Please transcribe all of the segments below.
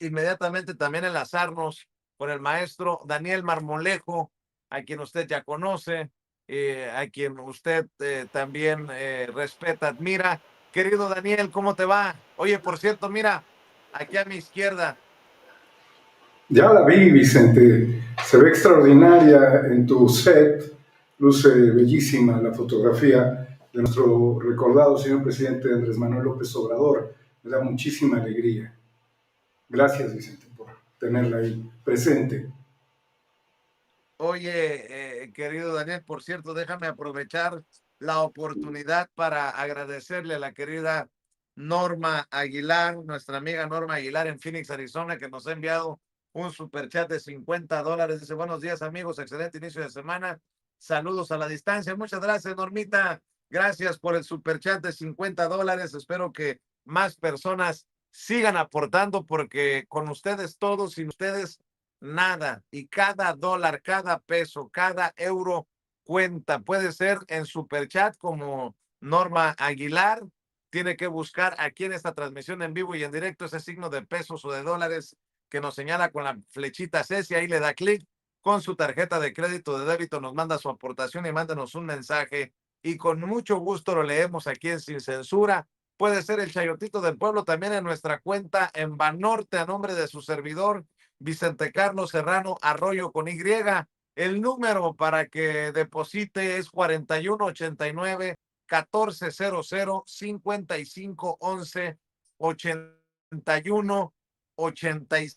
inmediatamente también enlazarnos con el maestro Daniel Marmolejo, a quien usted ya conoce, a quien usted también respeta, admira. Querido Daniel, ¿cómo te va? Oye, por cierto, mira, aquí a mi izquierda. Ya la vi, Vicente. Se ve extraordinaria en tu set. Luce bellísima la fotografía de nuestro recordado señor presidente Andrés Manuel López Obrador. Me da muchísima alegría. Gracias, Vicente, por tenerla ahí presente. Oye, querido Daniel, por cierto, déjame aprovechar la oportunidad para agradecerle a la querida Norma Aguilar, nuestra amiga Norma Aguilar en Phoenix, Arizona, que nos ha enviado un superchat de $50. Dice, buenos días, amigos, excelente inicio de semana. Saludos a la distancia. Muchas gracias, Normita. Gracias por el superchat de $50. Espero que más personas sigan aportando porque con ustedes todos, sin ustedes nada. Y cada dólar, cada peso, cada euro cuenta. Puede ser en Superchat como Norma Aguilar. Tiene que buscar aquí en esta transmisión en vivo y en directo ese signo de pesos o de dólares que nos señala con la flechita CES y ahí le da clic. Con su tarjeta de crédito de débito nos manda su aportación y mándanos un mensaje y con mucho gusto lo leemos aquí en Sin Censura. Puede ser el Chayotito del Pueblo también en nuestra cuenta en Banorte a nombre de su servidor Vicente Carlos Serrano Arroyo con Y. El número para que deposite es 4189 1400 5511 81 86.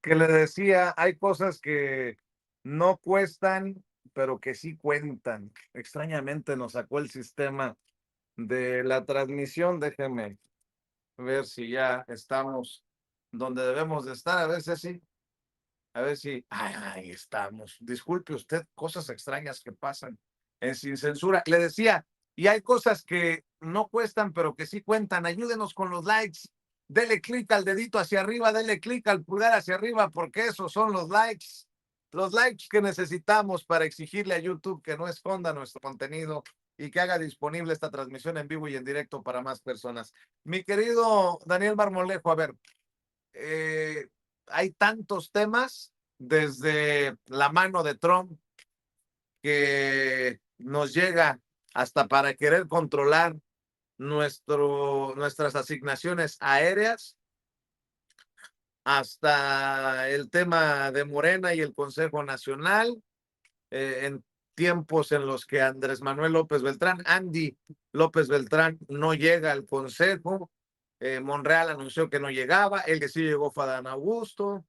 Que le decía, hay cosas que no cuestan, pero que sí cuentan. Extrañamente nos sacó el sistema de la transmisión. Déjeme ver si ya estamos donde debemos de estar. A ver si así. A ver si, ahí estamos. Disculpe usted, cosas extrañas que pasan en Sin Censura. Le decía, y hay cosas que no cuestan, pero que sí cuentan. Ayúdenos con los likes. Dele clic al dedito hacia arriba, dele clic al pulgar hacia arriba, porque esos son los likes. Los likes que necesitamos para exigirle a YouTube que no esconda nuestro contenido y que haga disponible esta transmisión en vivo y en directo para más personas. Mi querido Daniel Marmolejo, a ver, eh, hay tantos temas desde la mano de Trump que nos llega hasta para querer controlar nuestras asignaciones aéreas, hasta el tema de Morena y el Consejo Nacional, en tiempos en los que Andrés Manuel López Beltrán, Andy López Beltrán, no llega al Consejo. Monreal anunció que no llegaba, el que sí llegó fue Adán Augusto.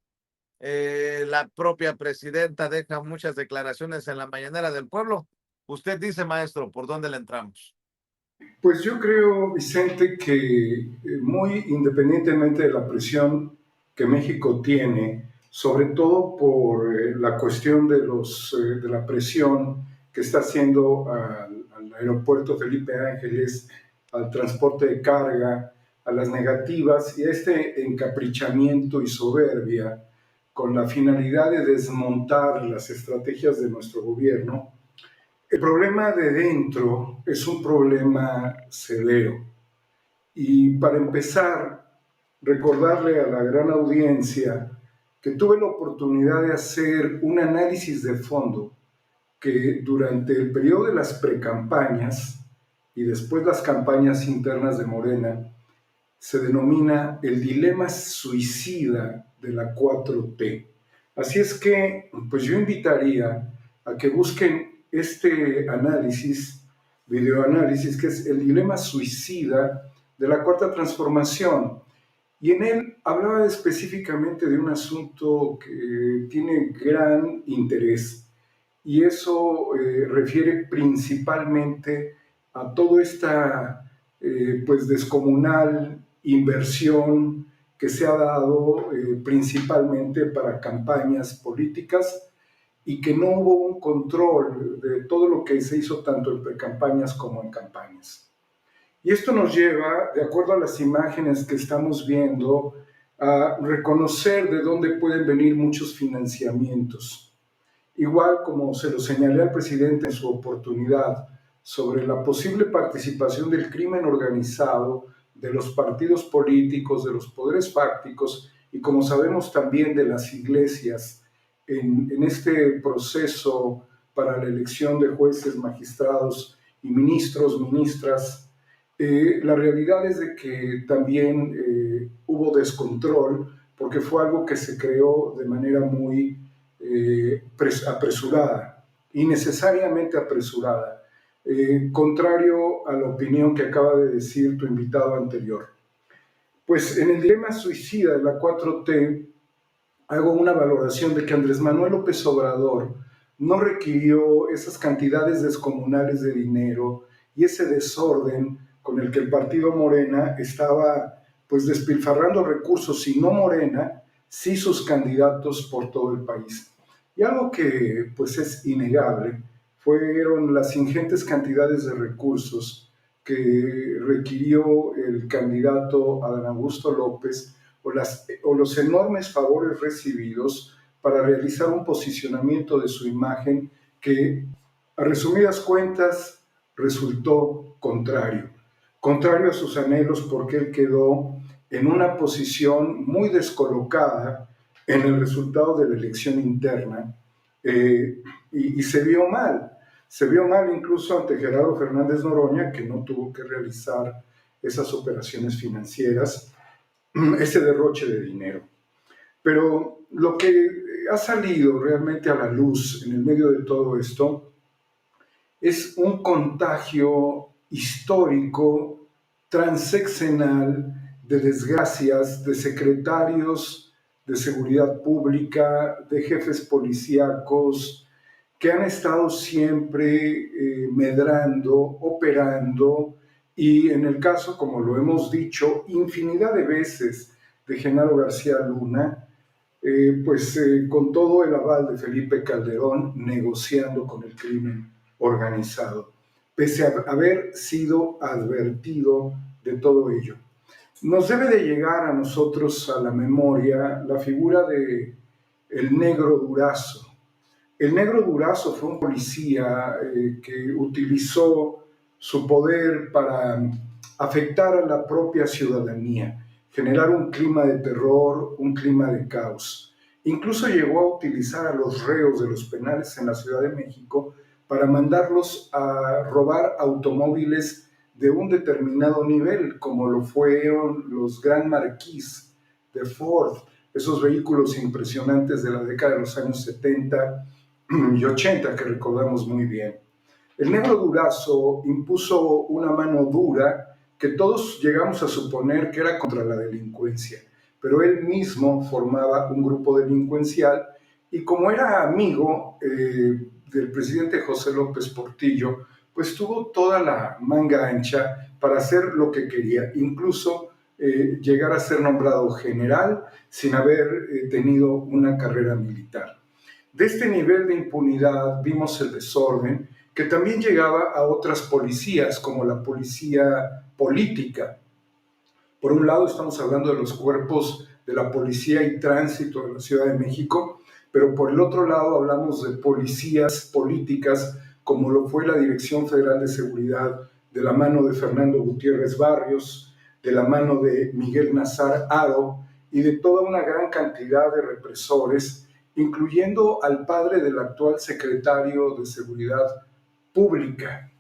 La propia presidenta deja muchas declaraciones en la mañanera del pueblo. Usted dice, maestro, ¿por dónde le entramos? Pues yo creo, Vicente, que muy independientemente de la presión que México tiene, sobre todo por la cuestión de la presión que está haciendo al aeropuerto Felipe Ángeles, al transporte de carga, a las negativas y a este encaprichamiento y soberbia con la finalidad de desmontar las estrategias de nuestro gobierno. El problema de dentro es un problema severo. Y para empezar, recordarle a la gran audiencia que tuve la oportunidad de hacer un análisis de fondo que durante el periodo de las precampañas y después las campañas internas de Morena se denomina el dilema suicida de la 4T. Así es que, pues yo invitaría a que busquen este análisis, videoanálisis, que es el dilema suicida de la Cuarta Transformación. Y en él hablaba específicamente de un asunto que tiene gran interés, y eso refiere principalmente a toda esta pues descomunal inversión que se ha dado principalmente para campañas políticas y que no hubo un control de todo lo que se hizo tanto en precampañas como en campañas. Y esto nos lleva, de acuerdo a las imágenes que estamos viendo, a reconocer de dónde pueden venir muchos financiamientos. Igual como se lo señalé al presidente en su oportunidad sobre la posible participación del crimen organizado, de los partidos políticos, de los poderes fácticos y como sabemos también de las iglesias en este proceso para la elección de jueces, magistrados y ministros, ministras. La realidad es de que también hubo descontrol porque fue algo que se creó de manera muy apresurada, innecesariamente apresurada, contrario a la opinión que acaba de decir tu invitado anterior. Pues en el dilema suicida de la 4T hago una valoración de que Andrés Manuel López Obrador no requirió esas cantidades descomunales de dinero y ese desorden con el que el partido Morena estaba pues despilfarrando recursos, y no Morena, sí sus candidatos por todo el país. Y algo que pues es innegable fueron las ingentes cantidades de recursos que requirió el candidato Adán Augusto López o los enormes favores recibidos para realizar un posicionamiento de su imagen que, a resumidas cuentas, resultó contrario a sus anhelos porque él quedó en una posición muy descolocada en el resultado de la elección interna y se vio mal incluso ante Gerardo Fernández Noroña, que no tuvo que realizar esas operaciones financieras, ese derroche de dinero. Pero lo que ha salido realmente a la luz en el medio de todo esto es un contagio histórico, transeccional, de desgracias, de secretarios de seguridad pública, de jefes policíacos, que han estado siempre medrando, operando, y en el caso, como lo hemos dicho infinidad de veces, de Genaro García Luna, con todo el aval de Felipe Calderón, negociando con el crimen organizado, pese a haber sido advertido de todo ello. Nos debe de llegar a nosotros a la memoria la figura de el Negro Durazo. El Negro Durazo fue un policía que utilizó su poder para afectar a la propia ciudadanía, generar un clima de terror, un clima de caos. Incluso llegó a utilizar a los reos de los penales en la Ciudad de México para mandarlos a robar automóviles de un determinado nivel, como lo fueron los Gran Marquis de Ford, esos vehículos impresionantes de la década de los años 70 y 80 que recordamos muy bien. El Negro Durazo impuso una mano dura que todos llegamos a suponer que era contra la delincuencia, pero él mismo formaba un grupo delincuencial y como era amigo del presidente José López Portillo, pues tuvo toda la manga ancha para hacer lo que quería, incluso llegar a ser nombrado general sin haber tenido una carrera militar. De este nivel de impunidad vimos el desorden que también llegaba a otras policías, como la policía política. Por un lado estamos hablando de los cuerpos de la Policía y Tránsito de la Ciudad de México, pero por el otro lado hablamos de policías políticas, como lo fue la Dirección Federal de Seguridad, de la mano de Fernando Gutiérrez Barrios, de la mano de Miguel Nazar Haro y de toda una gran cantidad de represores, incluyendo al padre del actual secretario de Seguridad Pública,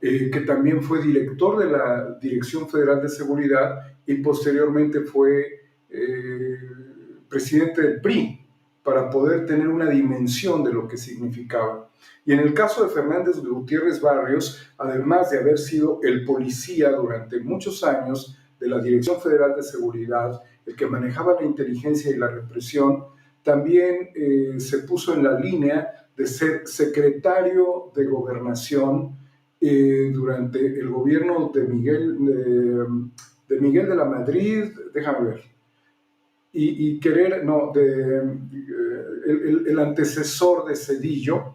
que también fue director de la Dirección Federal de Seguridad y posteriormente fue presidente del PRI, para poder tener una dimensión de lo que significaba. Y en el caso de Fernández Gutiérrez Barrios, además de haber sido el policía durante muchos años de la Dirección Federal de Seguridad, el que manejaba la inteligencia y la represión, también se puso en la línea de ser secretario de Gobernación durante el gobierno de Miguel de la Madrid, déjame ver, y querer, no, el antecesor de Zedillo,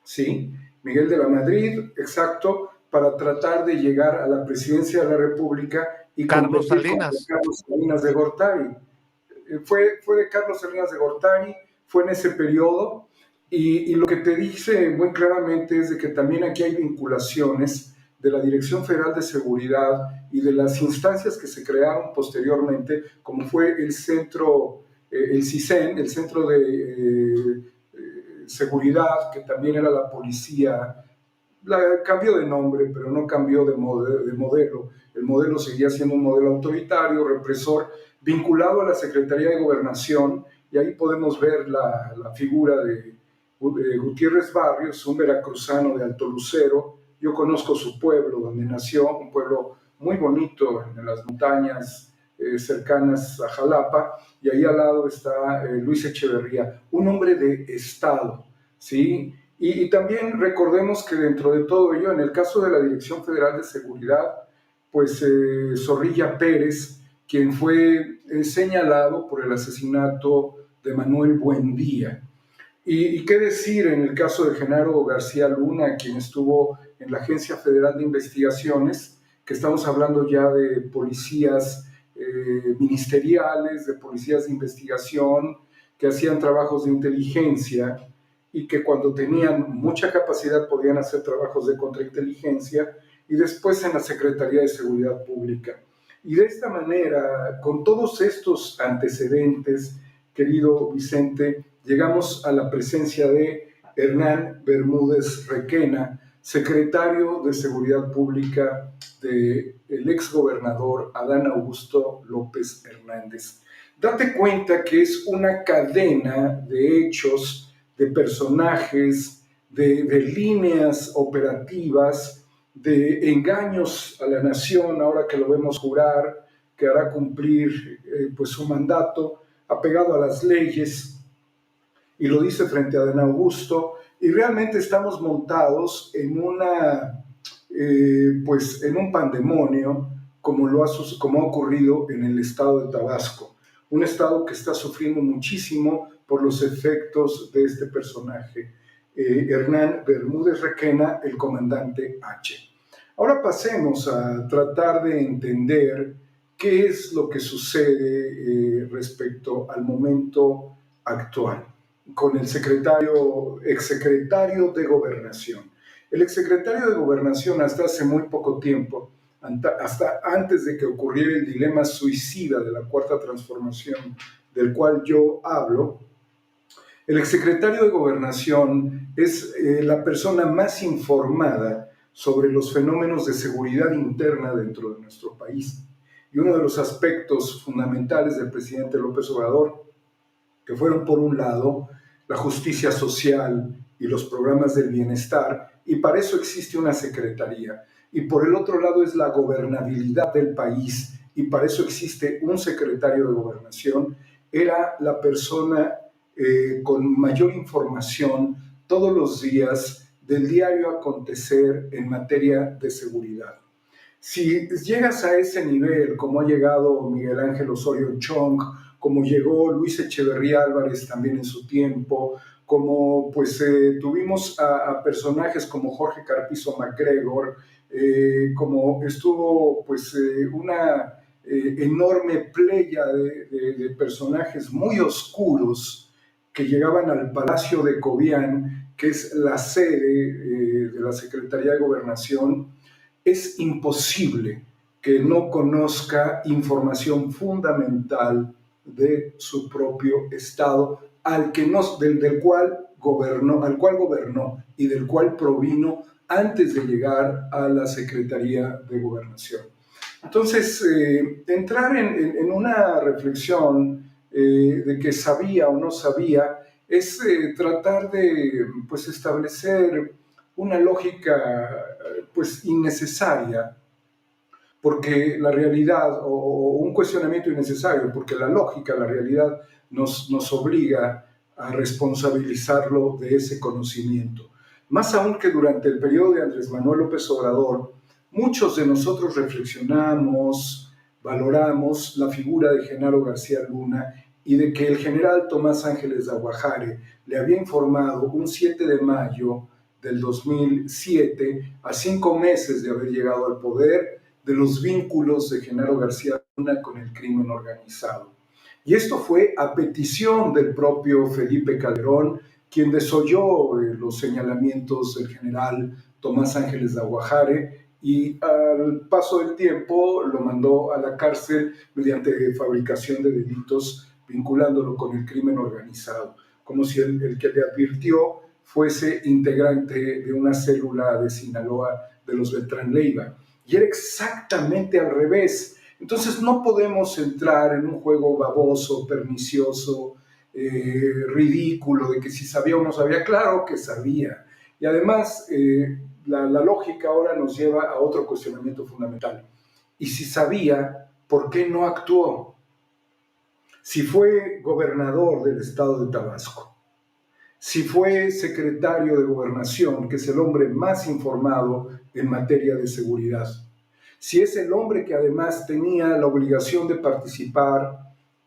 ¿sí? Miguel de la Madrid, exacto, para tratar de llegar a la presidencia de la República y Carlos competir con Salinas. Carlos Salinas de Gortari. Fue de Carlos Salinas de Gortari, fue en ese periodo, y lo que te dice muy claramente es de que también aquí hay vinculaciones de la Dirección Federal de Seguridad y de las instancias que se crearon posteriormente, como fue el centro, el CISEN, el Centro de Seguridad, que también era la policía. Cambió de nombre, pero no cambió de modelo. El modelo seguía siendo un modelo autoritario, represor, vinculado a la Secretaría de Gobernación, y ahí podemos ver la figura de Gutiérrez Barrios, un veracruzano de Alto Lucero. Yo conozco su pueblo, donde nació, un pueblo muy bonito en las montañas cercanas a Jalapa, y ahí al lado está Luis Echeverría, un hombre de Estado, ¿sí? Y también recordemos que dentro de todo ello, en el caso de la Dirección Federal de Seguridad, pues Zorrilla Pérez, quien fue señalado por el asesinato de Manuel Buendía. Y qué decir en el caso de Genaro García Luna, quien estuvo en la Agencia Federal de Investigaciones, que estamos hablando ya de policías ministeriales, de policías de investigación, que hacían trabajos de inteligencia y que cuando tenían mucha capacidad podían hacer trabajos de contrainteligencia, y después en la Secretaría de Seguridad Pública. Y de esta manera, con todos estos antecedentes, querido Vicente, llegamos a la presencia de Hernán Bermúdez Requena, secretario de Seguridad Pública del exgobernador Adán Augusto López Hernández. Date cuenta que es una cadena de hechos, de personajes, de líneas operativas, de engaños a la nación, ahora que lo vemos jurar, que hará cumplir pues su mandato, apegado a las leyes, y lo dice frente a Adán Augusto, y realmente estamos montados en pues en un pandemonio, como ha ocurrido en el estado de Tabasco, un estado que está sufriendo muchísimo por los efectos de este personaje, Hernán Bermúdez Requena, el comandante H. Ahora pasemos a tratar de entender qué es lo que sucede respecto al momento actual con el exsecretario de Gobernación. El exsecretario de Gobernación hasta hace muy poco tiempo, hasta antes de que ocurriera el dilema suicida de la Cuarta Transformación, del cual yo hablo, el exsecretario de Gobernación es la persona más informada sobre los fenómenos de seguridad interna dentro de nuestro país. Y uno de los aspectos fundamentales del presidente López Obrador, que fueron por un lado la justicia social y los programas del bienestar, y para eso existe una secretaría, y por el otro lado es la gobernabilidad del país, y para eso existe un secretario de Gobernación, era la persona con mayor información todos los días del diario acontecer en materia de seguridad. Si llegas a ese nivel, como ha llegado Miguel Ángel Osorio Chong, como llegó Luis Echeverría Álvarez también en su tiempo, como pues tuvimos a personajes como Jorge Carpizo MacGregor, como estuvo pues una enorme playa de personajes muy oscuros que llegaban al Palacio de Cobián, que es la sede de la Secretaría de Gobernación. Es imposible que no conozca información fundamental de su propio estado, del cual gobernó y del cual provino antes de llegar a la Secretaría de Gobernación. Entonces, entrar en una reflexión de que sabía o no sabía es tratar de pues, establecer una lógica pues, innecesaria, porque la realidad, o un cuestionamiento innecesario, porque la lógica, la realidad nos obliga a responsabilizarlo de ese conocimiento. Más aún que durante el periodo de Andrés Manuel López Obrador, muchos de nosotros reflexionamos, valoramos la figura de Genaro García Luna y de que el general Tomás Ángeles de Aguajare le había informado un 7 de mayo del 2007, a 5 meses de haber llegado al poder, de los vínculos de Genaro García Luna con el crimen organizado. Y esto fue a petición del propio Felipe Calderón, quien desoyó los señalamientos del general Tomás Ángeles de Aguajare y al paso del tiempo lo mandó a la cárcel mediante fabricación de delitos vinculándolo con el crimen organizado, como si el que le advirtió fuese integrante de una célula de Sinaloa de los Beltrán Leiva. Y era exactamente al revés. Entonces no podemos entrar en un juego baboso, pernicioso, ridículo, de que si sabía o no sabía. Claro que sabía. Y además, la lógica ahora nos lleva a otro cuestionamiento fundamental. Y si sabía, ¿por qué no actuó? Si fue gobernador del estado de Tabasco, si fue secretario de Gobernación, que es el hombre más informado en materia de seguridad, si es el hombre que además tenía la obligación de participar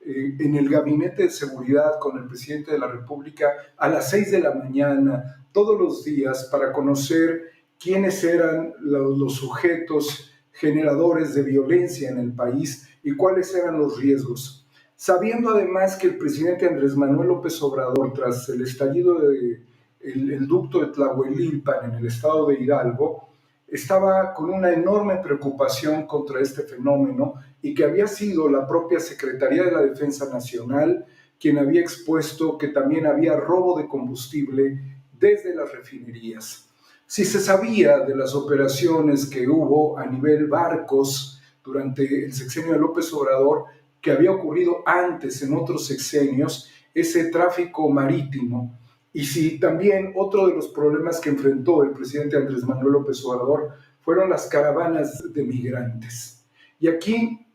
en el gabinete de seguridad con el presidente de la República a las 6 de la mañana, todos los días, para conocer quiénes eran los sujetos generadores de violencia en el país y cuáles eran los riesgos. Sabiendo además que el presidente Andrés Manuel López Obrador, tras el estallido del ducto de Tlahuelilpan en el estado de Hidalgo, estaba con una enorme preocupación contra este fenómeno y que había sido la propia Secretaría de la Defensa Nacional quien había expuesto que también había robo de combustible desde las refinerías. Si se sabía de las operaciones que hubo a nivel barcos durante el sexenio de López Obrador, que había ocurrido antes en otros sexenios, ese tráfico marítimo, y si también otro de los problemas que enfrentó el presidente Andrés Manuel López Obrador fueron las caravanas de migrantes. Y aquí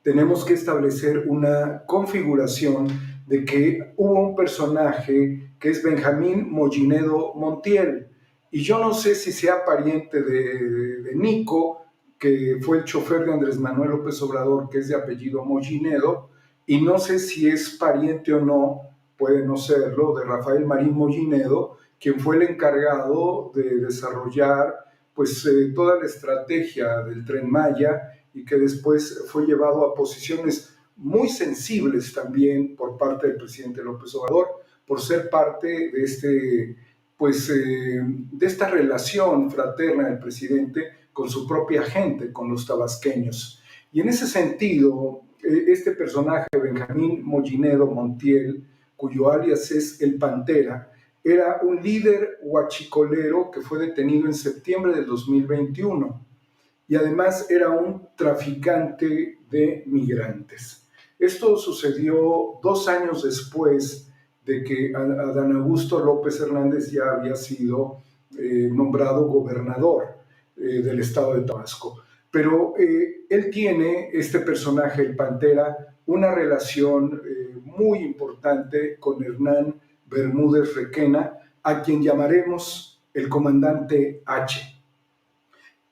tenemos que establecer una configuración de que hubo un personaje que es Benjamín Mollinedo Montiel, y yo no sé si sea pariente de Nico, que fue el chofer de Andrés Manuel López Obrador, que es de apellido Mollinedo, y no sé si es pariente o no, puede no serlo, de Rafael Marín Mollinedo, quien fue el encargado de desarrollar pues, toda la estrategia del Tren Maya y que después fue llevado a posiciones muy sensibles también por parte del presidente López Obrador, por ser parte de de esta relación fraterna del presidente con su propia gente, con los tabasqueños. Y en ese sentido, este personaje, Benjamín Mollinedo Montiel, cuyo alias es El Pantera, era un líder huachicolero que fue detenido en septiembre del 2021 y además era un traficante de migrantes. Esto sucedió 2 años después de que Adán Augusto López Hernández ya había sido nombrado gobernador del estado de Tabasco. Pero él tiene, este personaje, el Pantera, una relación muy importante con Hernán Bermúdez Requena, a quien llamaremos el comandante H,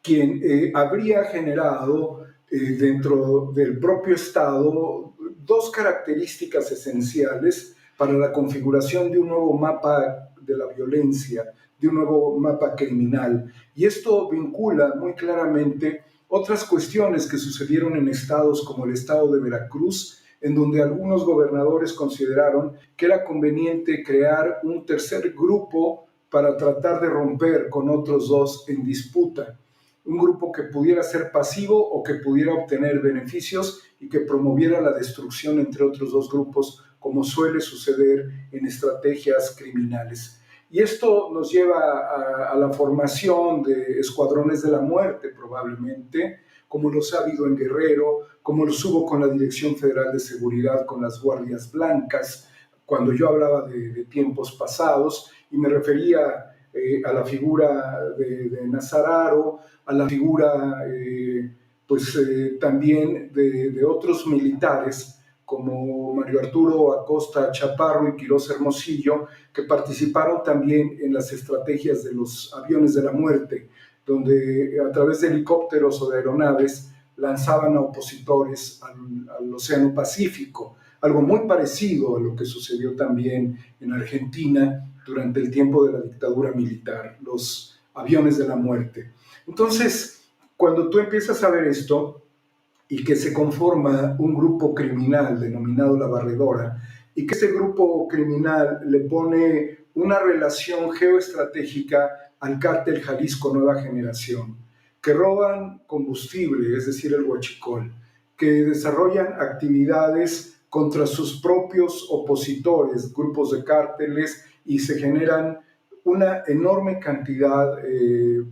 quien habría generado dentro del propio Estado 2 características esenciales para la configuración de un nuevo mapa de la violencia, de un nuevo mapa criminal. Y esto vincula muy claramente otras cuestiones que sucedieron en estados como el estado de Veracruz, en donde algunos gobernadores consideraron que era conveniente crear un tercer grupo para tratar de romper con otros 2 en disputa. Un grupo que pudiera ser pasivo o que pudiera obtener beneficios y que promoviera la destrucción entre otros 2 grupos, como suele suceder en estrategias criminales. Y esto nos lleva a la formación de escuadrones de la muerte, probablemente, como los ha habido en Guerrero, como los hubo con la Dirección Federal de Seguridad, con las Guardias Blancas, cuando yo hablaba de tiempos pasados, y me refería a la figura de Nazararo, a la figura también de otros militares como Mario Arturo Acosta Chaparro y Quirós Hermosillo, que participaron también en las estrategias de los aviones de la muerte, donde a través de helicópteros o de aeronaves lanzaban a opositores al Océano Pacífico, algo muy parecido a lo que sucedió también en Argentina durante el tiempo de la dictadura militar, los aviones de la muerte. Entonces, cuando tú empiezas a ver esto y que se conforma un grupo criminal denominado La Barredora, y que ese grupo criminal le pone una relación geoestratégica al cártel Jalisco Nueva Generación, que roban combustible, es decir, el huachicol, que desarrollan actividades contra sus propios opositores, grupos de cárteles, y se generan una enorme cantidad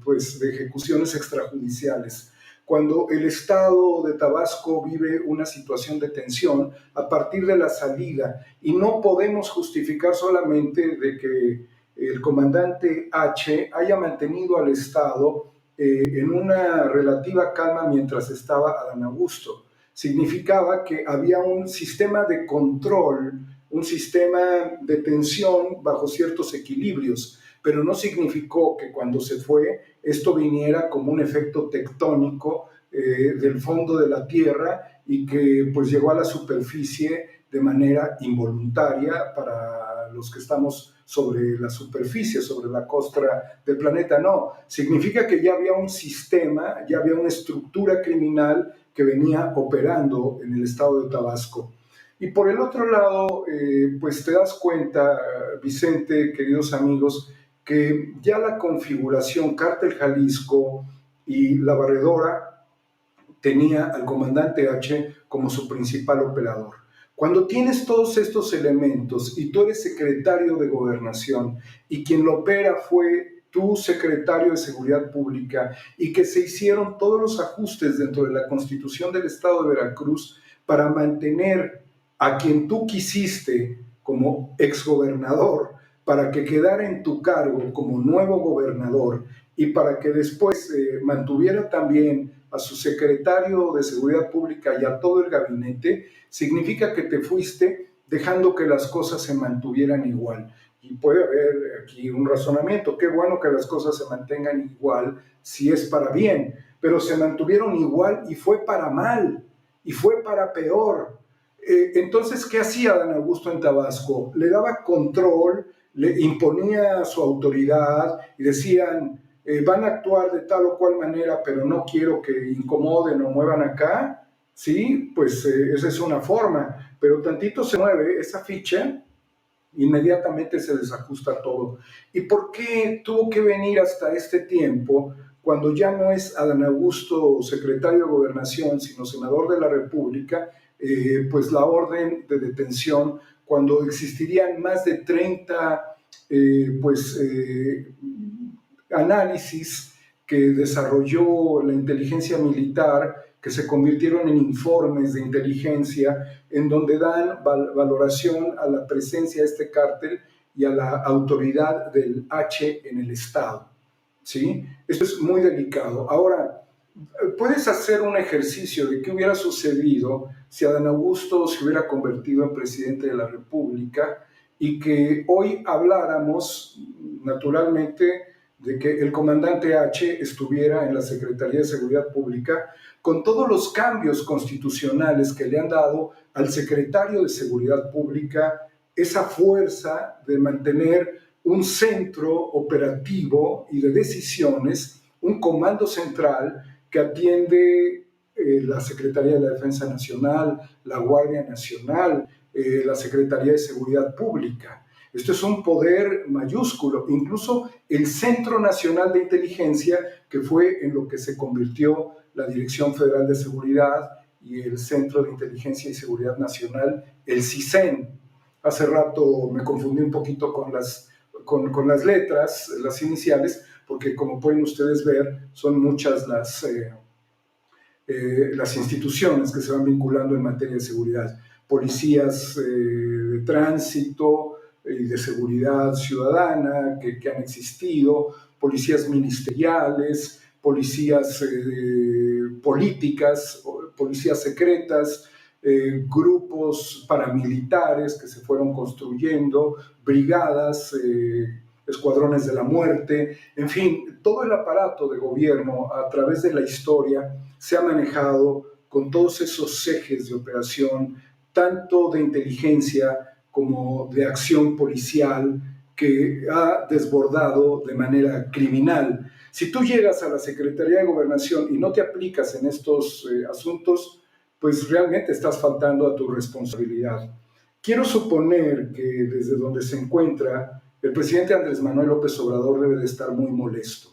pues, de ejecuciones extrajudiciales. Cuando el Estado de Tabasco vive una situación de tensión a partir de la salida, y no podemos justificar solamente de que el comandante H haya mantenido al Estado en una relativa calma mientras estaba Adán Augusto. Significaba que había un sistema de control, un sistema de tensión bajo ciertos equilibrios, pero no significó que cuando se fue esto viniera como un efecto tectónico del fondo de la Tierra y que pues llegó a la superficie de manera involuntaria para los que estamos sobre la superficie, sobre la costra del planeta. No, significa que ya había un sistema, ya había una estructura criminal que venía operando en el estado de Tabasco. Y por el otro lado, pues te das cuenta, Vicente, queridos amigos, que ya la configuración Cártel Jalisco y La Barredora tenía al comandante H como su principal operador. Cuando tienes todos estos elementos y tú eres secretario de Gobernación y quien lo opera fue tu secretario de Seguridad Pública y que se hicieron todos los ajustes dentro de la Constitución del Estado de Veracruz para mantener a quien tú quisiste como exgobernador, para que quedara en tu cargo como nuevo gobernador y para que después mantuviera también a su secretario de Seguridad Pública y a todo el gabinete, significa que te fuiste dejando que las cosas se mantuvieran igual. Y puede haber aquí un razonamiento, qué bueno que las cosas se mantengan igual si es para bien, pero se mantuvieron igual y fue para mal, y fue para peor. Entonces, ¿qué hacía Adán Augusto en Tabasco? Le daba control, le imponía su autoridad y decían, van a actuar de tal o cual manera, pero no quiero que incomoden o muevan acá, ¿sí? Pues esa es una forma, pero tantito se mueve esa ficha, inmediatamente se desajusta todo. ¿Y por qué tuvo que venir hasta este tiempo, cuando ya no es Adán Augusto secretario de Gobernación, sino senador de la República, pues la orden de detención, cuando existirían más de 30 análisis que desarrolló la inteligencia militar, que se convirtieron en informes de inteligencia, en donde dan valoración a la presencia de este cártel y a la autoridad del H en el Estado, ¿sí? Esto es muy delicado. Ahora, puedes hacer un ejercicio de qué hubiera sucedido si Adán Augusto se hubiera convertido en presidente de la República y que hoy habláramos, naturalmente, de que el comandante H estuviera en la Secretaría de Seguridad Pública con todos los cambios constitucionales que le han dado al secretario de Seguridad Pública esa fuerza de mantener un centro operativo y de decisiones, un comando central que atiende la Secretaría de la Defensa Nacional, la Guardia Nacional, la Secretaría de Seguridad Pública. Esto es un poder mayúsculo, incluso el Centro Nacional de Inteligencia, que fue en lo que se convirtió la Dirección Federal de Seguridad y el Centro de Inteligencia y Seguridad Nacional, el CISEN. Hace rato me confundí un poquito con las letras, las iniciales, porque como pueden ustedes ver, son muchas las instituciones que se van vinculando en materia de seguridad. Policías de tránsito y de seguridad ciudadana que han existido, policías ministeriales, policías políticas, policías secretas, grupos paramilitares que se fueron construyendo, brigadas escuadrones de la muerte, en fin, todo el aparato de gobierno a través de la historia se ha manejado con todos esos ejes de operación, tanto de inteligencia como de acción policial, que ha desbordado de manera criminal. Si tú llegas a la Secretaría de Gobernación y no te aplicas en estos asuntos, pues realmente estás faltando a tu responsabilidad. Quiero suponer que desde donde se encuentra, el presidente Andrés Manuel López Obrador debe de estar muy molesto.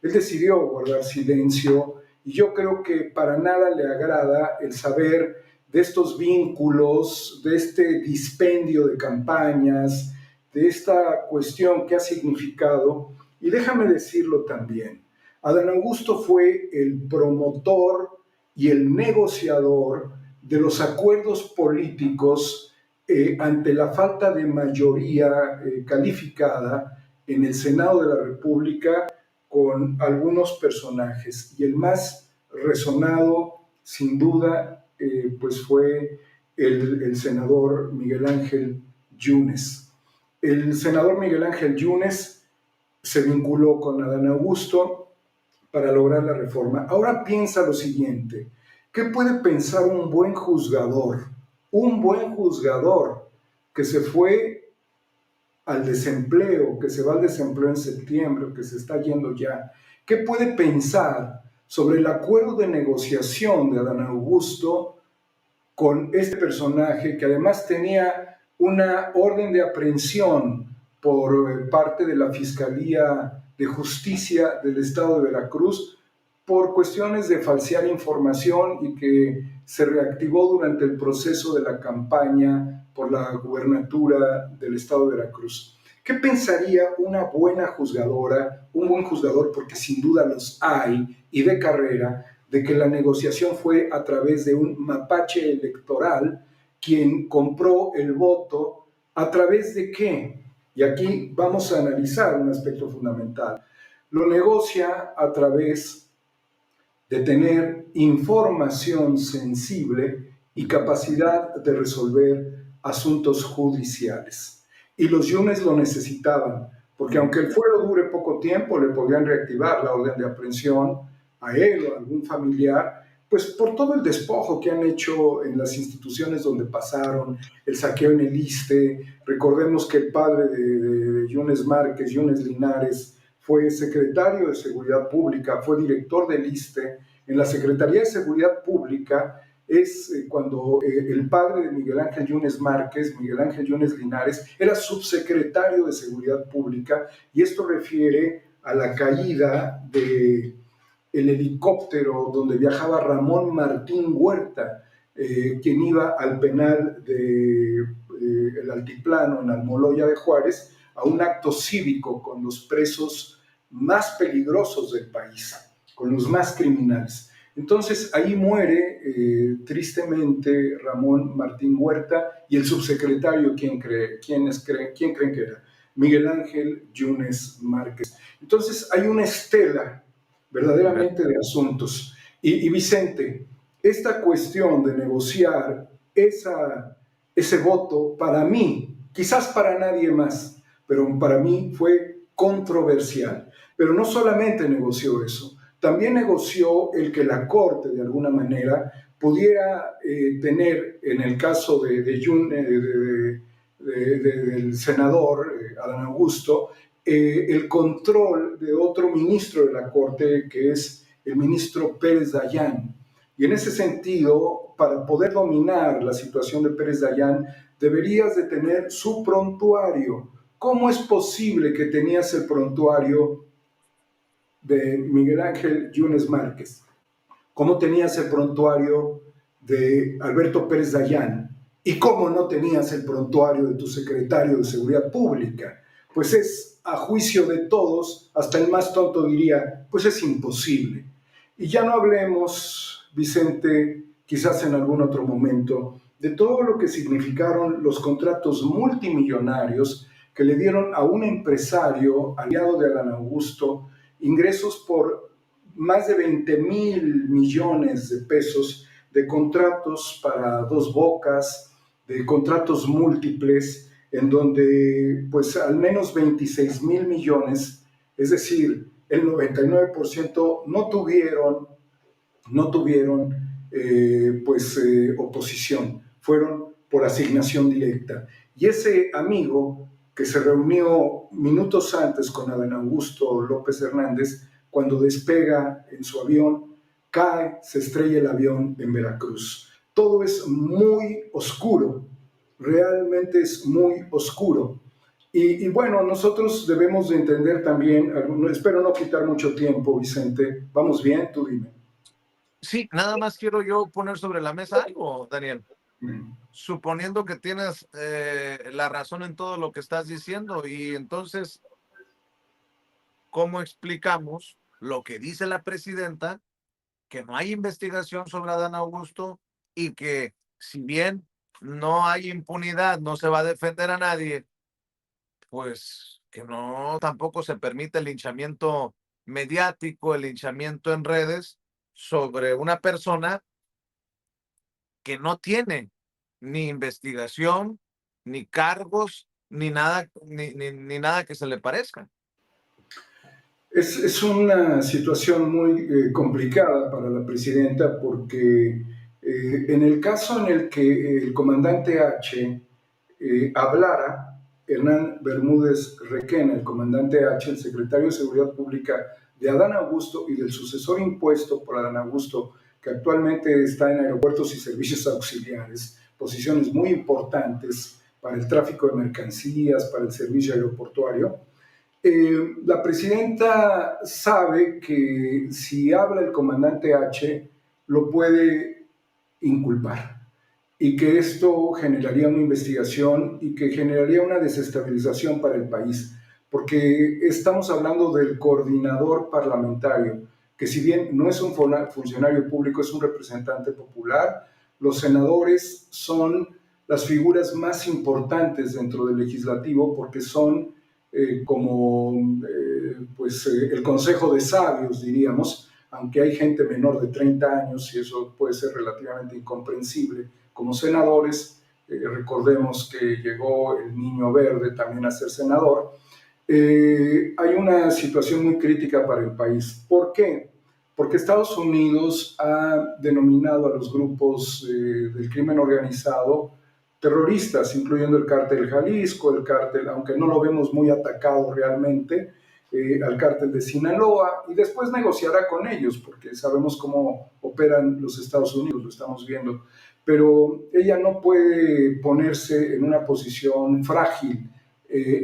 Él decidió guardar silencio y yo creo que para nada le agrada el saber de estos vínculos, de este dispendio de campañas, de esta cuestión que ha significado. Y déjame decirlo también, Adán Augusto fue el promotor y el negociador de los acuerdos políticos ante la falta de mayoría calificada en el Senado de la República con algunos personajes. Y el más resonado, sin duda, pues fue el senador Miguel Ángel Yunes. El senador Miguel Ángel Yunes se vinculó con Adán Augusto para lograr la reforma. Ahora piensa lo siguiente, ¿qué puede pensar un buen juzgador? Un buen juzgador que se fue al desempleo, que se va al desempleo en septiembre, que se está yendo ya. ¿Qué puede pensar sobre el acuerdo de negociación de Adán Augusto con este personaje que además tenía una orden de aprehensión por parte de la Fiscalía de Justicia del Estado de Veracruz por cuestiones de falsear información y que se reactivó durante el proceso de la campaña por la gubernatura del Estado de Veracruz? ¿Qué pensaría una buena juzgadora, un buen juzgador, porque sin duda los hay y de carrera, de que la negociación fue a través de un mapache electoral quien compró el voto? ¿A través de qué? Y aquí vamos a analizar un aspecto fundamental. Lo negocia a través de tener información sensible y capacidad de resolver asuntos judiciales. Y los Yunes lo necesitaban, porque aunque el fuero dure poco tiempo, le podían reactivar la orden de aprehensión a él o a algún familiar, pues por todo el despojo que han hecho en las instituciones donde pasaron, el saqueo en el ISSSTE. Recordemos que el padre de Yunes Márquez, Yunes Linares, fue secretario de Seguridad Pública, fue director del ISSSTE. En la Secretaría de Seguridad Pública es cuando el padre de Miguel Ángel Yunes Márquez, Miguel Ángel Yunes Linares, era subsecretario de Seguridad Pública, y esto refiere a la caída del helicóptero donde viajaba Ramón Martín Huerta, quien iba al penal del Altiplano en Almoloya de Juárez a un acto cívico con los presos más peligrosos del país, con los más criminales. Entonces ahí muere tristemente Ramón Martín Huerta, y el subsecretario, ¿quién creen que era? Miguel Ángel Yunes Márquez. Entonces hay una estela verdaderamente de asuntos. Y Vicente, esta cuestión de negociar ese voto, para mí, quizás para nadie más, pero para mí fue controversial. Pero no solamente negoció eso, también negoció el que la Corte, de alguna manera, pudiera tener, en el caso del senador Adán Augusto, el control de otro ministro de la Corte, que es el ministro Pérez Dayán. Y en ese sentido, para poder dominar la situación de Pérez Dayán, deberías de tener su prontuario. ¿Cómo es posible que tenías el prontuario de Miguel Ángel Yunes Márquez? ¿Cómo tenías el prontuario de Alberto Pérez Dayán? ¿Y cómo no tenías el prontuario de tu secretario de Seguridad Pública? Pues es, a juicio de todos, hasta el más tonto diría, pues es imposible. Y ya no hablemos, Vicente, quizás en algún otro momento, de todo lo que significaron los contratos multimillonarios que le dieron a un empresario aliado de Adán Augusto ingresos por más de 20,000 millones de pesos de contratos para Dos Bocas, de contratos múltiples, en donde pues al menos 26,000 millones, es decir, el 99% no tuvieron oposición, fueron por asignación directa. Y ese amigo que se reunió minutos antes con Adán Augusto López Hernández, cuando despega en su avión, cae, se estrella el avión en Veracruz. Todo es muy oscuro, realmente es muy oscuro. Y bueno, nosotros debemos de entender también, espero no quitar mucho tiempo, Vicente. ¿Vamos bien? Tú dime. Sí, nada más quiero yo poner sobre la mesa algo, Daniel. Mm. Suponiendo que tienes la razón en todo lo que estás diciendo, y entonces, ¿cómo explicamos lo que dice la presidenta, que no hay investigación sobre Adán Augusto y que si bien no hay impunidad, no se va a defender a nadie, pues que no tampoco se permite el linchamiento mediático, el linchamiento en redes sobre una persona que no tiene ni investigación, ni cargos, ni nada, ni nada que se le parezca? Es una situación muy complicada para la presidenta porque en el caso en el que el comandante H hablara, Hernán Bermúdez Requena, el comandante H, el secretario de Seguridad Pública de Adán Augusto y del sucesor impuesto por Adán Augusto, que actualmente está en aeropuertos y servicios auxiliares, posiciones muy importantes para el tráfico de mercancías, para el servicio aeroportuario. La presidenta sabe que si habla el comandante H, lo puede inculpar y que esto generaría una investigación y que generaría una desestabilización para el país, porque estamos hablando del coordinador parlamentario, que si bien no es un funcionario público, es un representante popular. Los senadores son las figuras más importantes dentro del legislativo porque son el consejo de sabios, diríamos, aunque hay gente menor de 30 años y eso puede ser relativamente incomprensible como senadores. Recordemos que llegó el Niño Verde también a ser senador. Hay una situación muy crítica para el país. ¿Por qué? Porque Estados Unidos ha denominado a los grupos del crimen organizado terroristas, incluyendo el cártel Jalisco, el cártel, aunque no lo vemos muy atacado realmente, al cártel de Sinaloa, y después negociará con ellos, porque sabemos cómo operan los Estados Unidos, lo estamos viendo. Pero ella no puede ponerse en una posición frágil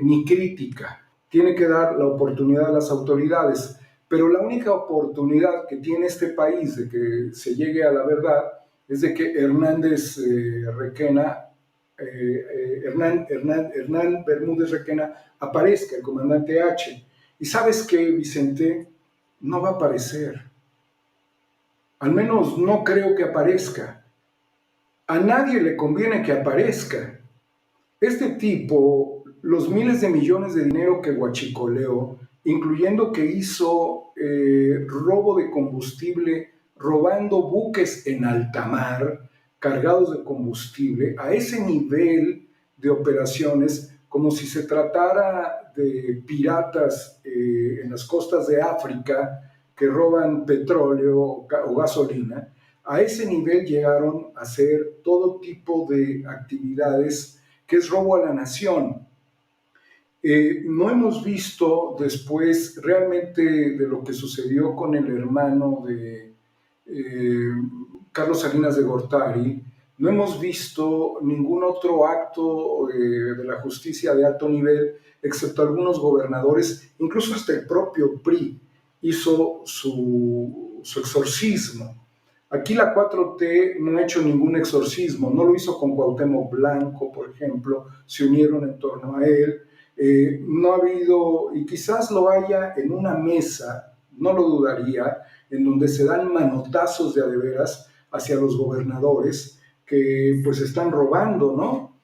ni crítica. Tiene que dar la oportunidad a las autoridades. Pero la única oportunidad que tiene este país de que se llegue a la verdad es de que Hernán Bermúdez Requena aparezca, el comandante H. Y sabes qué, Vicente, no va a aparecer. Al menos no creo que aparezca. A nadie le conviene que aparezca. Este tipo, los miles de millones de dinero que guachicoleó, incluyendo que hizo robo de combustible, robando buques en alta mar cargados de combustible, a ese nivel de operaciones, como si se tratara de piratas en las costas de África que roban petróleo o gasolina. A ese nivel llegaron a hacer todo tipo de actividades que es robo a la nación. No hemos visto después realmente de lo que sucedió con el hermano de Carlos Salinas de Gortari. No hemos visto ningún otro acto de la justicia de alto nivel, excepto algunos gobernadores, incluso hasta el propio PRI hizo su exorcismo. Aquí la 4T no ha hecho ningún exorcismo, no lo hizo con Cuauhtémoc Blanco, por ejemplo, se unieron en torno a él. No ha habido, y quizás lo haya en una mesa, no lo dudaría, en donde se dan manotazos de a de veras hacia los gobernadores que pues están robando, ¿no?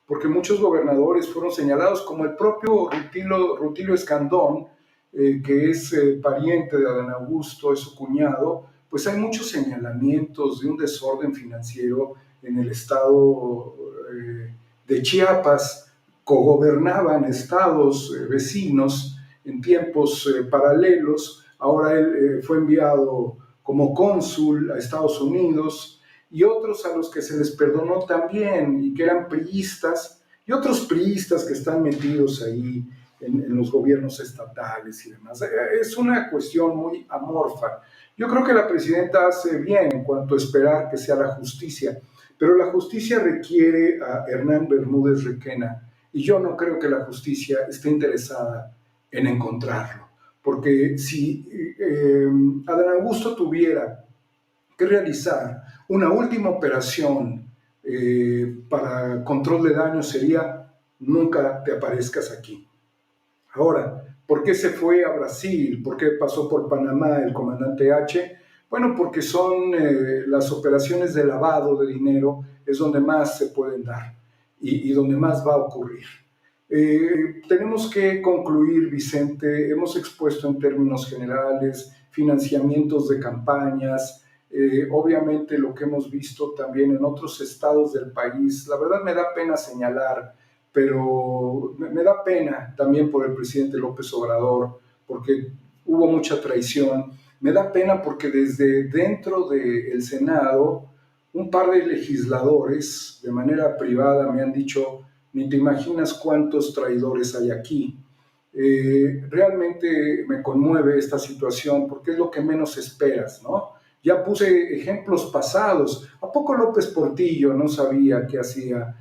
Porque muchos gobernadores fueron señalados, como el propio Rutilio Escandón, que es pariente de Adán Augusto, es su cuñado. Pues hay muchos señalamientos de un desorden financiero en el estado de Chiapas. cogobernaban estados vecinos en tiempos paralelos. Ahora él fue enviado como cónsul a Estados Unidos, y otros a los que se les perdonó también y que eran priistas, y otros priistas que están metidos ahí en los gobiernos estatales y demás. Es una cuestión muy amorfa. Yo creo que la presidenta hace bien en cuanto a esperar que sea la justicia, pero la justicia requiere a Hernán Bermúdez Requena, y yo no creo que la justicia esté interesada en encontrarlo, porque si Adán Augusto tuviera que realizar una última operación para control de daños, sería: nunca te aparezcas aquí. Ahora, ¿por qué se fue a Brasil? ¿Por qué pasó por Panamá el comandante H? Bueno, porque son las operaciones de lavado de dinero, es donde más se pueden dar y donde más va a ocurrir. Tenemos que concluir, Vicente. Hemos expuesto en términos generales financiamientos de campañas, obviamente lo que hemos visto también en otros estados del país. La verdad me da pena señalar, pero me da pena también por el presidente López Obrador, porque hubo mucha traición. Me da pena porque desde dentro del Senado, un par de legisladores de manera privada me han dicho: ni te imaginas cuántos traidores hay aquí. Realmente me conmueve esta situación porque es lo que menos esperas, ¿no? Ya puse ejemplos pasados. ¿A poco López Portillo no sabía qué hacía?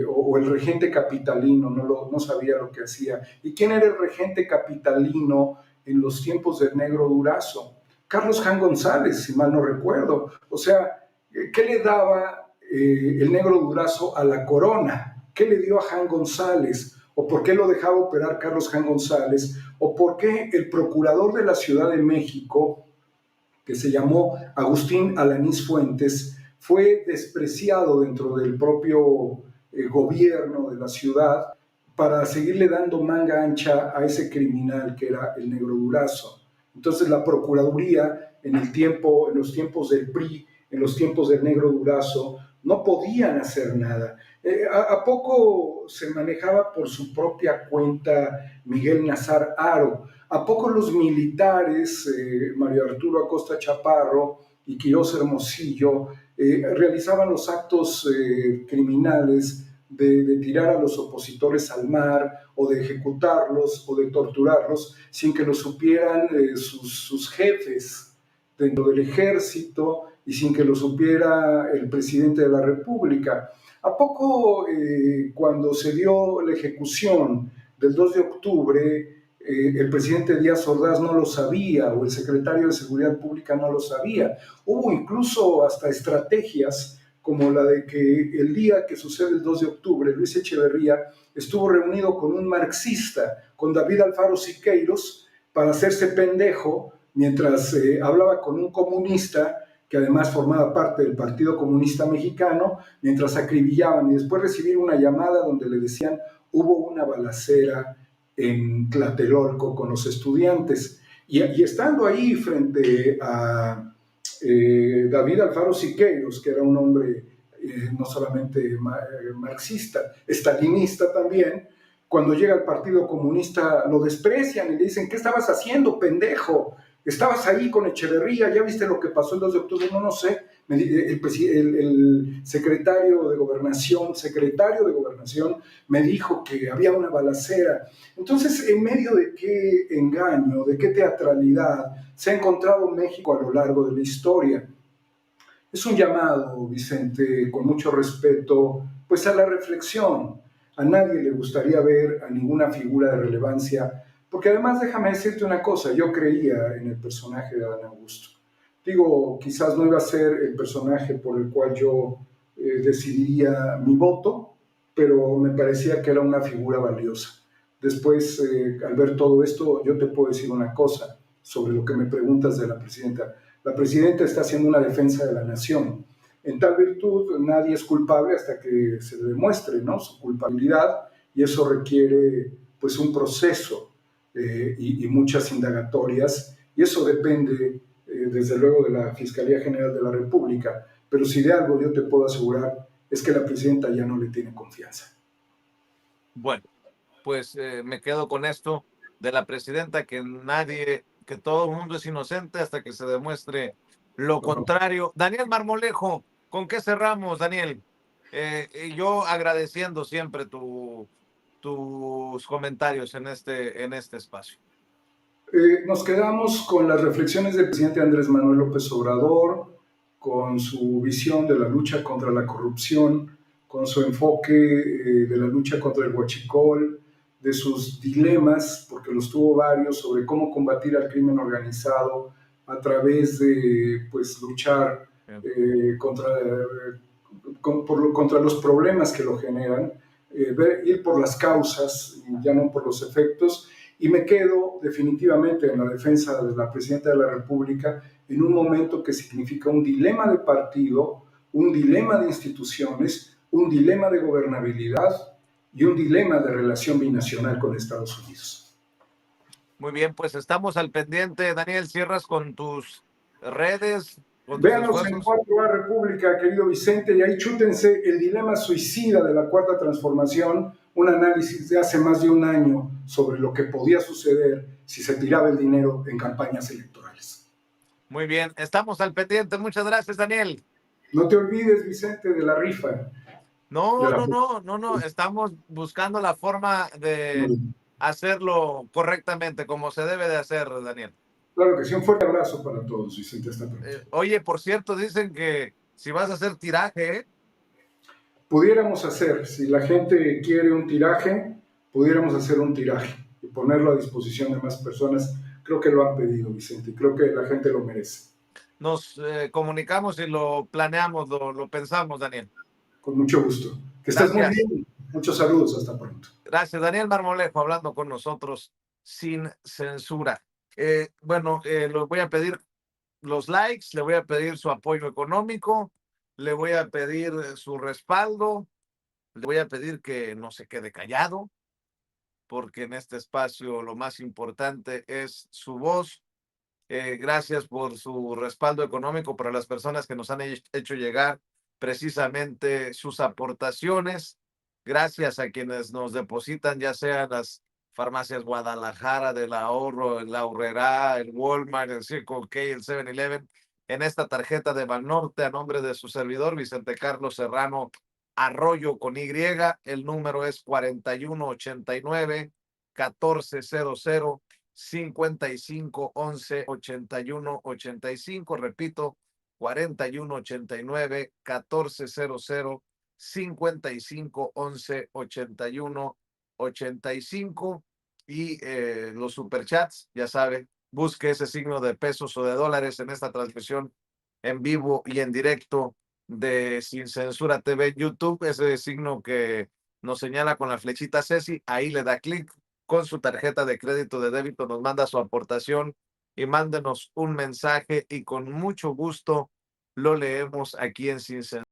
O el regente capitalino no sabía lo que hacía. ¿Y quién era el regente capitalino en los tiempos del Negro Durazo? Carlos Jan González, si mal no recuerdo. O sea, ¿qué le daba el Negro Durazo a la corona? ¿Qué le dio a Jan González? ¿O por qué lo dejaba operar Carlos Jan González? ¿O por qué el procurador de la Ciudad de México, que se llamó Agustín Alanís Fuentes, fue despreciado dentro del propio gobierno de la ciudad para seguirle dando manga ancha a ese criminal que era el Negro Durazo? Entonces la Procuraduría, en los tiempos del PRI, en los tiempos del Negro Durazo, no podían hacer nada. ¿A poco se manejaba por su propia cuenta Miguel Nazar Haro? ¿A poco los militares, Mario Arturo Acosta Chaparro y Quirós Hermosillo, realizaban los actos criminales de tirar a los opositores al mar, o de ejecutarlos, o de torturarlos, sin que lo supieran sus jefes dentro del ejército, y sin que lo supiera el presidente de la República? ¿A poco cuando se dio la ejecución del 2 de octubre, el presidente Díaz Ordaz no lo sabía, o el secretario de Seguridad Pública no lo sabía? Hubo incluso hasta estrategias como la de que el día que sucede el 2 de octubre, Luis Echeverría estuvo reunido con un marxista, con David Alfaro Siqueiros, para hacerse pendejo mientras hablaba con un comunista que además formaba parte del Partido Comunista Mexicano, mientras acribillaban, y después recibir una llamada donde le decían: hubo una balacera en Tlatelolco con los estudiantes. Y estando ahí frente a David Alfaro Siqueiros, que era un hombre no solamente marxista, estalinista también, cuando llega al Partido Comunista lo desprecian y le dicen: ¿qué estabas haciendo, pendejo? Estabas ahí con Echeverría, ¿ya viste lo que pasó el 2 de octubre? No, no sé. El secretario de Gobernación me dijo que había una balacera. Entonces, ¿en medio de qué engaño, de qué teatralidad se ha encontrado México a lo largo de la historia? Es un llamado, Vicente, con mucho respeto, pues a la reflexión. A nadie le gustaría ver a ninguna figura de relevancia, porque además, déjame decirte una cosa: yo creía en el personaje de Adán Augusto. Digo, quizás no iba a ser el personaje por el cual yo decidiría mi voto, pero me parecía que era una figura valiosa. Después, al ver todo esto, yo te puedo decir una cosa sobre lo que me preguntas de la presidenta. La presidenta está haciendo una defensa de la nación. En tal virtud, nadie es culpable hasta que se le demuestre, ¿no?, su culpabilidad, y eso requiere pues un proceso y muchas indagatorias, y eso depende desde luego de la Fiscalía General de la República. Pero si de algo yo te puedo asegurar, es que la presidenta ya no le tiene confianza. Bueno, pues me quedo con esto de la presidenta, que todo el mundo es inocente hasta que se demuestre lo contrario. Daniel Marmolejo, ¿con qué cerramos, Daniel? Y yo agradeciendo siempre tus comentarios en este espacio. Nos quedamos con las reflexiones del presidente Andrés Manuel López Obrador, con su visión de la lucha contra la corrupción, con su enfoque de la lucha contra el huachicol, de sus dilemas, porque los tuvo varios, sobre cómo combatir al crimen organizado a través de pues, luchar contra los problemas que lo generan, ir por las causas y ya no por los efectos. Y me quedo definitivamente en la defensa de la presidenta de la República en un momento que significa un dilema de partido, un dilema de instituciones, un dilema de gobernabilidad y un dilema de relación binacional con Estados Unidos. Muy bien, pues estamos al pendiente. Daniel, cierras con tus redes, con tus Véanos en esfuerzos. 4A República, querido Vicente, y ahí chútense el dilema suicida de la Cuarta Transformación, un análisis de hace más de un año sobre lo que podía suceder si se tiraba el dinero en campañas electorales. Muy bien, estamos al pendiente. Muchas gracias, Daniel. No te olvides, Vicente, de la rifa. No. Estamos buscando la forma de hacerlo correctamente, como se debe de hacer, Daniel. Claro que sí, un fuerte abrazo para todos, Vicente. Hasta pronto. Oye, por cierto, dicen que si vas a hacer tiraje, Pudiéramos hacer, si la gente quiere un tiraje, pudiéramos hacer un tiraje y ponerlo a disposición de más personas. Creo que lo han pedido, Vicente. Creo que la gente lo merece. nos comunicamos y lo planeamos, lo pensamos, Daniel. Con mucho gusto. Que estés muy Gracias. bien. Muchos saludos. Hasta pronto. Gracias, Daniel Marmolejo, hablando con nosotros sin censura. Bueno, le voy a pedir los likes, le voy a pedir su apoyo económico, le voy a pedir su respaldo, le voy a pedir que no se quede callado, porque en este espacio lo más importante es su voz. Gracias por su respaldo económico para las personas que nos han hecho llegar precisamente sus aportaciones. Gracias a quienes nos depositan, ya sean las farmacias Guadalajara, del Ahorro, el Aurrerá, el Walmart, el Circle K, el 7-Eleven, en esta tarjeta de Banorte a nombre de su servidor, Vicente Carlos Serrano Arroyo con Y. El número es 4189-1400. 55 11 81 85, repito, 41 89 1400 55 11 81 85. Y los superchats, ya sabe, busque ese signo de pesos o de dólares en esta transmisión en vivo y en directo de Sin Censura TV en YouTube, ese signo que nos señala con la flechita Ceci, ahí le da clic con su tarjeta de crédito, de débito, nos manda su aportación y mándenos un mensaje y con mucho gusto lo leemos aquí en Sin Censura.